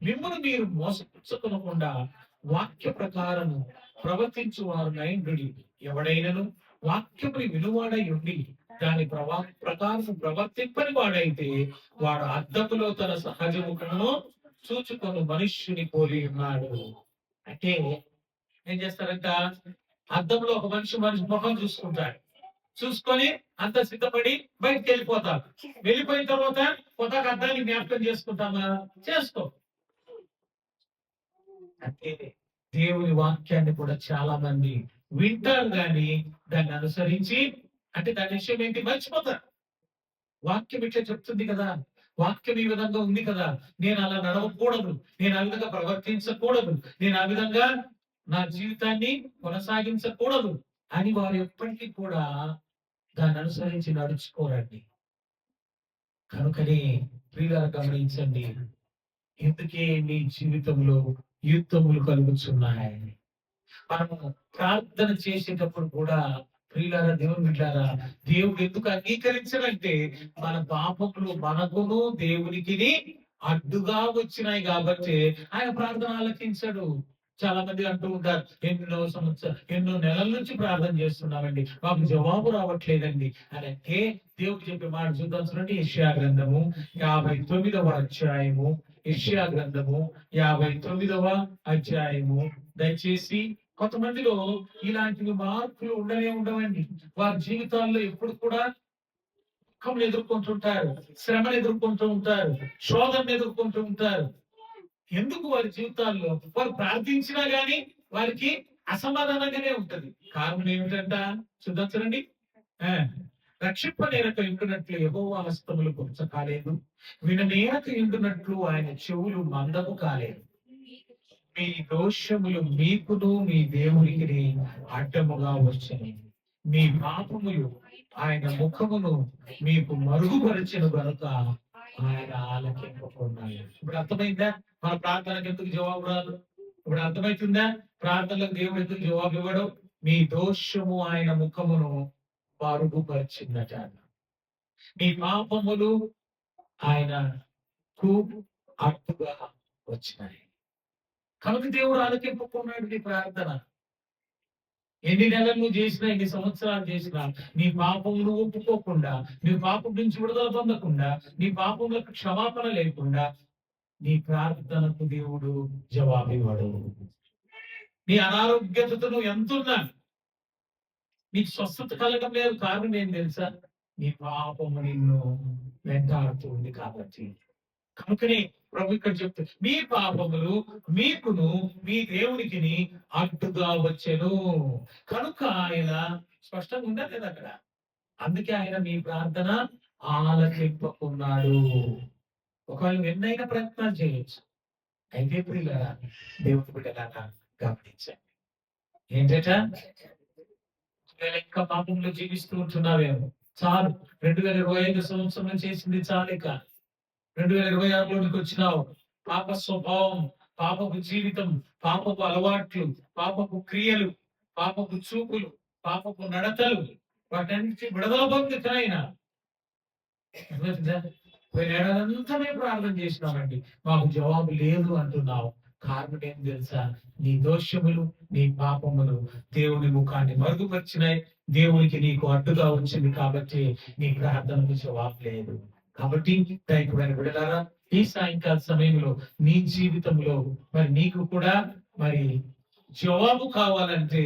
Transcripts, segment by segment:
మిమ్మల్ని మీరు మోసపుచ్చుకొనకుండా వాక్య ప్రకారము ప్రవర్తించు వారు నైండ్రుడి. ఎవడైనను వాక్యముని వినువాడై ఉండి దాని ప్రకారం ప్రవర్తింపని వాడైతే వాడు అద్దములో తన సహజ ముఖమును చూచుకొని మనుష్యుని పోలి ఉన్నాడు. అంటే ఏం చేస్తారంట? అద్దంలో ఒక మనిషి ముఖం చూసుకుంటాడు. చూసుకొని అంత సిద్ధపడి బయటకు వెళ్ళిపోతారు. వెళ్ళిపోయిన తర్వాత కొత్తగా అద్దాన్ని జ్ఞాపకం చేసుకుంటామా? చేసుకో. అంటే దేవుని వాక్యాన్ని కూడా చాలా మంది వింటారు కానీ దాన్ని అనుసరించి, అంటే దాని విషయం ఏంటి, మర్చిపోతారు. వాక్యం ఇట్లా చెప్తుంది కదా, వాక్యం ఈ విధంగా ఉంది కదా, నేను అలా నడవకూడదు, నేను ఆ విధంగా ప్రవర్తించకూడదు, నేను ఆ విధంగా నా జీవితాన్ని కొనసాగించకూడదు అని వారు ఎప్పటికీ కూడా దాన్ని అనుసరించి నడుచుకోరండి. కనుకనే ప్రియులారా గమనించండి, ఎందుకే మీ జీవితంలో యుద్ధములు కలుగుతున్నాయి. మనము ప్రార్థన చేసేటప్పుడు కూడా ప్రియులారా, దేవుని బిడ్డలారా, దేవుడు ఎందుకు అంగీకరించడంటే మన పాపములు మనకును దేవునికి అడ్డుగా వచ్చినాయి కాబట్టి ఆయన ప్రార్థన ఆలకించడు. చాలా మంది అంటూ ఉంటారు, ఎన్నో నెలల నుంచి ప్రార్థన చేస్తున్నామండి, మాకు జవాబు రావట్లేదండి అని. అంటే దేవుడు చెప్పే మాట చూద్దాం చూడండి. యెషయా గ్రంథము 59వ అధ్యాయము, యెషయా గ్రంథము 59వ అధ్యాయము. దయచేసి కొంతమందిలో ఇలాంటివి మార్పులు ఉండనే ఉండవండి. వారి జీవితాల్లో ఎప్పుడు కూడా దుఃఖం ఎదుర్కొంటుంటారు, శ్రమను ఎదుర్కొంటూ ఉంటారు, శోధనను ఎదుర్కొంటూ ఉంటారు. ఎందుకు వారి జీవితాల్లో వారు ప్రార్థించినా గాని వారికి అసమాధానంగానే ఉంటది. కారణం ఏమిటంట? చూడండి. రక్షింపనేరక ఇంటున్నట్లు యెహోవా హస్తములు కొంచెం కాలేదు, విననేరక ఇంటున్నట్లు ఆయన చెవులు మందము కాలేదు. మీ దోషములు మీకును మీ దేవునికి అడ్డముగా వచ్చని, మీ పాపములు ఆయన ముఖమును మీకు మరుగుపరిచిన కనుక ఆయన ఆలకింపకున్నాడు. ఇప్పుడు అర్థమైందా మన ప్రార్థనకు ఎందుకు జవాబు రాదు? ఇప్పుడు అర్థమవుతుందా ప్రార్థనలకు దేవుడు ఎందుకు జవాబు ఇవ్వడం? మీ దోషము ఆయన ముఖమును మరుగుపరిచిందట. మీ పాపములు ఆయనకు అడ్డుగా వచ్చినాయి కనుక దేవుడు ఆలకింపకున్నాడు నీ ప్రార్థన. ఎన్ని నెలలు నువ్వు చేసినా, ఎన్ని సంవత్సరాలు చేసినా, నీ పాపములు ఒప్పుకోకుండా, నీ పాపం నుంచి విడుదల పొందకుండా, నీ పాపములకు క్షమాపణ లేకుండా నీ ప్రార్థనకు దేవుడు జవాబివ్వడు. నీ అనారోగ్యతతో నువ్వు ఎంతున్నా నీకు స్వస్థత కలగడం లేదు. కారణం ఏం తెలుసా? నీ పాపము నిన్ను వెంటాడుతుంది కాబట్టి. కనుకనే ప్రభు ఇక్కడ చెప్తారు, మీ పాపములు మీకును మీ దేవునికి అడ్డుగా వచ్చెను. కనుక ఆయన స్పష్టంగా ఉండాలి కదా అక్కడ. అందుకే ఆయన మీ ప్రార్థన ఆలకింపకున్నాడు. ఒకవేళ ఎన్నైనా ప్రయత్నాలు చేయొచ్చు, అయితే ప్రియులారా దేవుని బిడ్డలారా గమనించండి. ఏంటట? ఇంకా పాపంలో జీవిస్తూ ఉంటున్నావేమో, చాలు 2025 సంవత్సరంలో చేసింది చాలేక 2026లోనికి వచ్చినావు. పాప స్వభావం, పాపపు జీవితం, పాపపు అలవాట్లు, పాపపు క్రియలు, పాపపు చూపులు, పాపపు నడతలు, వాటన్నిటి విడుదల పొందుతాయినా పోయిన ఏడాదంతానే ప్రార్థన చేసినామండి, మాకు జవాబు లేదు అంటున్నావు. కారణం ఏం తెలుసా? నీ దోషములు, నీ పాపములు దేవుని ముఖాన్ని మరుగుపరిచినాయి, దేవునికి నీకు అడ్డుగా వచ్చింది కాబట్టి నీ ప్రార్థనకు జవాబు లేదు. కాబట్టి దైవమైన బిడ్డలారా, ఈ సాయంకాల సమయంలో నీ జీవితంలో మరి నీకు కూడా మరి జవాబు కావాలంటే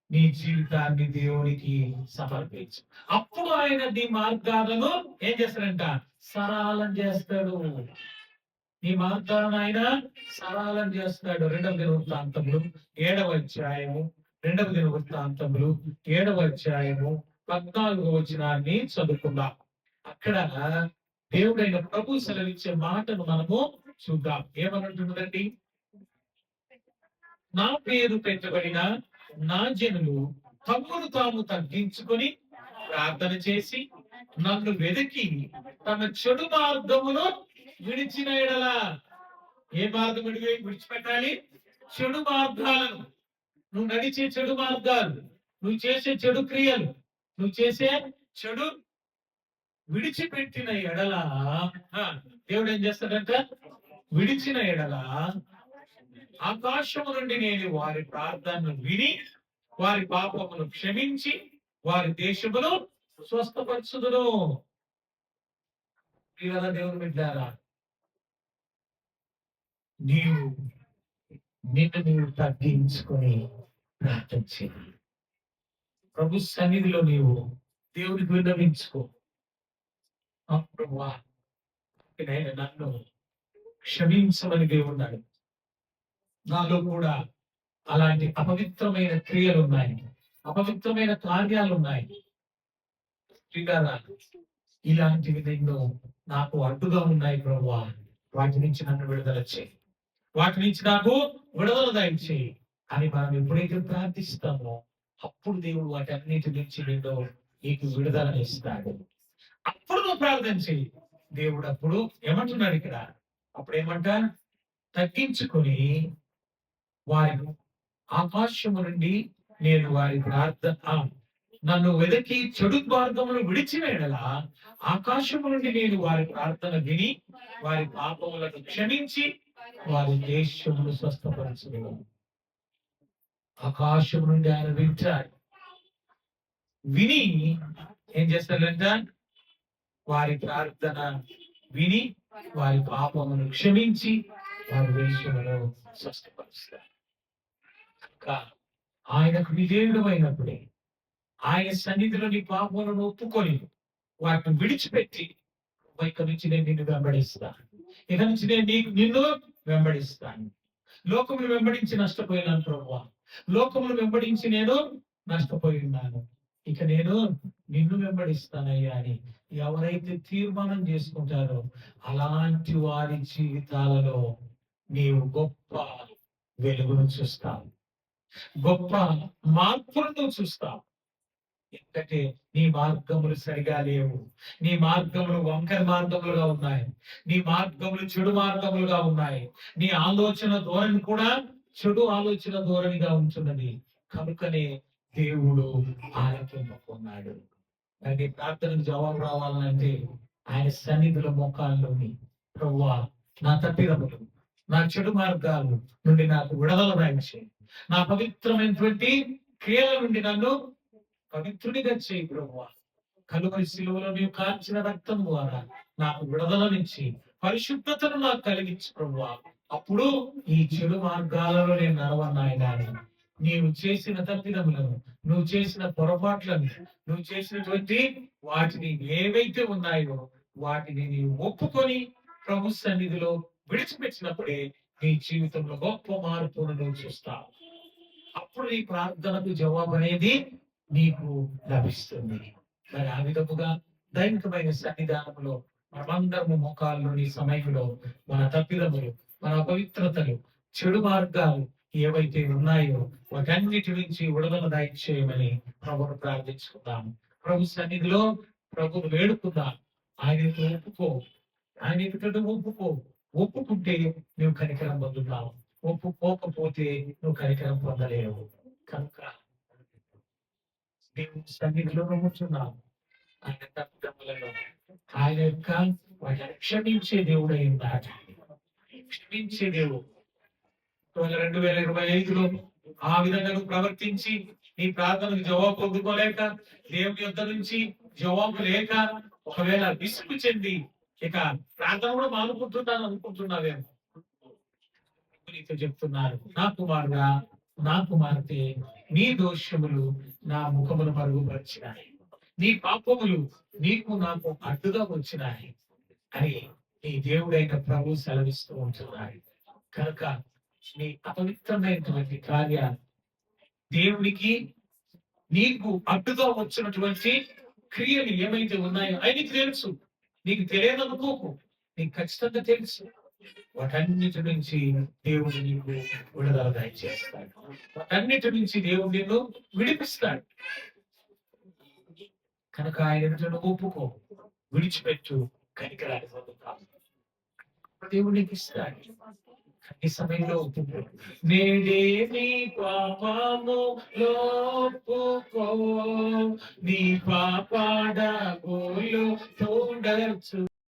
నీ జీవితాన్ని దేవునికి సమర్పించు. అప్పుడు ఆయన నీ మార్గాలను ఏం చేస్తాడంట? సరళం చేస్తాడు. నీ మార్గాలను ఆయన సరళం చేస్తాడు. 2వ దినవృత్తాంతములు 7వ అధ్యాయము, 2వ దినవృత్తాంతములు 7వ అధ్యాయము 14వ వచనాన్ని చదువుకుందాం. అక్కడ దేవుడైన ప్రభు సెలవిచ్చే మాటను మనము చూద్దాం. ఏమనంటున్నదండి? నా పేరు పెట్టబడిన నా జనులు తమ్మును తాము తగ్గించుకొని ప్రార్థన చేసి నన్ను వెతికి తమ చెడు మార్గమును విడిచిన ఎడలా. ఏ మార్గం విడిచిపెట్టాలి? చెడు మార్గాలను. నువ్వు నడిచే చెడు మార్గాలు, నువ్వు చేసే చెడు క్రియలు, నువ్వు చేసే చెడు విడిచిపెట్టిన ఎడల దేవుడు ఏం చేస్తాడంట? విడిచిన ఎడల ఆకాశము నుండి నేను వారి ప్రార్థనను విని వారి పాపమును క్షమించి వారి దేశమును స్వస్థపరచుదును. ప్రియుల దేవుని బిడ్డారా, నీవు నిన్ను నీవు తగ్గించుకొని ప్రార్థన చేయి. ప్రభు సన్నిధిలో నీవు దేవునికి విన్నవించుకో. ప్రభువా, నన్ను క్షమించమని దేవుడు నాలో కూడా అలాంటి అపవిత్రమైన క్రియలు ఉన్నాయి, అపవిత్రమైన కార్యాలు ఉన్నాయి. ఇలాంటివి ఎన్నో నాకు అడ్డుగా ఉన్నాయి ప్రభువా, వాటి నుంచి నన్ను విడుదల చేయి, వాటి నుంచి నాకు విడుదల దయచేయి అని మనం ఎప్పుడైతే ప్రార్థిస్తామో అప్పుడు దేవుడు వాటి అన్నిటి నుంచి నిన్ను నీకు విడుదల ఇస్తాడు. అప్పుడు నువ్వు ప్రార్థన చేయి. దేవుడు అప్పుడు ఏమంటున్నాడు ఇక్కడ, అప్పుడు ఏమంటా, తగ్గించుకొని వారి ఆకాశము నుండి నేను వారి ప్రార్థన నన్ను వెదకి చెడు మార్గమును విడిచిన ఎడల ఆకాశము నుండి నేను వారి ప్రార్థన విని వారి పాపములను క్షమించి వారి దేశమును స్వస్థపరచును. ఆకాశం నుండి ఆయన వింటాడు, విని ఏం చేస్తాడంట, వారి ప్రార్థన విని వారి పాపమును క్షమించి వారి దేశమును స్వస్థపరుస్తాడు. ఆయనకు విధేయుడమైనప్పుడే, ఆయన సన్నిధిలో నీ పాపములను ఒప్పుకొని వాటిని విడిచిపెట్టి, ఇక నుంచి నేను నిన్ను వెంబడిస్తాను, ఇక నుంచి నేను నిన్ను వెంబడిస్తాను. లోకమును వెంబడించి నష్టపోయినాను ప్రభువా, లోకమును వెంబడించి నేను నష్టపోయి ఉన్నాను, ఇక నేను నిన్ను వెంబడిస్తానయ్యా అని ఎవరైతే తీర్మానం చేసుకుంటారో అలాంటి వారి జీవితాలలో నీవు గొప్ప వెలుగును చూస్తావు, గొప్ప మార్పులను చూస్తావు. ఎందుకంటే నీ మార్గములు సరిగా లేవు, నీ మార్గములు వంకర మార్గములుగా ఉన్నాయి, నీ మార్గములు చెడు మార్గములుగా ఉన్నాయి, నీ ఆలోచన ధోరణి కూడా చెడు ఆలోచన ధోరణిగా ఉంటున్నది. కనుకనే దేవుడు ఆలకింపుకున్నాడు. నీ ప్రార్థనకు జవాబు రావాలంటే ఆయన సన్నిధుల మోకాల్లోని, ప్రభువా నా తప్పిదములు, నా చెడు మార్గాలు నుండి నాకు విడుదల దయచేయి, నా పవిత్రమైనటువంటి క్రియల నుండి నన్ను పవిత్రుడిగా చేయి ప్రభువా. కలువరి శిలువలో నీవు కాల్చిన రక్తం ద్వారా నాకు విడుదలనిచ్చి పరిశుద్ధతను నాకు కలిగించు ప్రభువా. అప్పుడు ఈ చెడు మార్గాలలో నేను నడవన్నాయని, నీవు చేసిన తప్పిదములను, నువ్వు చేసిన పొరపాట్లను, నువ్వు చేసినటువంటి వాటిని ఏవైతే ఉన్నాయో వాటిని నీవు ఒప్పుకొని ప్రభు సన్నిధిలో విడిచిపెట్టినప్పుడే నీ జీవితంలో గొప్ప మార్పును నువ్వు చూస్తావు. అప్పుడు నీ ప్రార్థనకు జవాబు అనేది నీకు లభిస్తుంది. మరి ఆ విధముగా దైవికమైన సన్నిధానంలో మనమందరము మోకాల్లోని సమయంలో మన తప్పిదములు, మన అపవిత్రతలు, చెడు మార్గాలు ఏవైతే ఉన్నాయో వాటన్నిటి నుంచి విడుదల దయచేయమని ప్రభును ప్రార్థించుకుందాము. ప్రభు సన్నిధిలో ప్రభును వేడుకుందాం. ఆయనతో ఒప్పుకో, ఆయన ఎదుట ఒప్పుకో. ఒప్పుకుంటే నువ్వు కనికరం పొందుతావు, ఒప్పుకోకపోతే నువ్వు కనికరం పొందలేవు. కనుక దేవుని సన్నిధిలో కూర్చున్నావు. ఆయన తప్పిదములను ఆయన యొక్క వాటిని క్షమించే దేవుడై ఉన్నాడు. క్షమించే దేవుడు. 2025లో ఆ విధంగా నువ్వు ప్రవర్తించి నీ ప్రార్థనకు జవాబు పొందుకోలేక, దేవుని యొద్ద నుంచి జవాబు లేక, ఒకవేళ విసుగు చెంది ఇక ప్రార్థన కూడా మానుకుంటున్నాను అనుకుంటున్నావేమో. నీతో చెప్తున్నారు, నా కుమారుడా, నా కుమార్తె, నీ దోషములు నా ముఖమును మరుగుపరిచినాయి, నీ పాపములు నీకు నాకు అడ్డుగా వచ్చినాయి అని నీ దేవుడైన ప్రభు సెలవిస్తూ ఉంటున్నాడు. కనుక నీ అపవిత్రమైనటువంటి కార్యాలు, దేవునికి నీకు అడ్డుగా వచ్చినటువంటి క్రియలు ఏమైతే ఉన్నాయో ఆయనకి తెలుసు. నీకు తెలియదనుకోకు, నీకు ఖచ్చితంగా తెలుసు. వాటన్నిటి నుంచి దేవుడు నీకు విడుదల దయచేస్తాడు, వాటన్నిటి నుంచి దేవుడు నిన్ను విడిపిస్తాడు. కనుక ఆయన ఒప్పుకో, విడిచిపెట్టు, కనికరాన్ని పొందుతావు, దేవుడు నీకు ఇస్తాడు. ఈ సమయంలో ఒప్పుకో. నేడే నీ పాపము లోపుకో, నీ పాపాడ గోలు తోడచ్చు.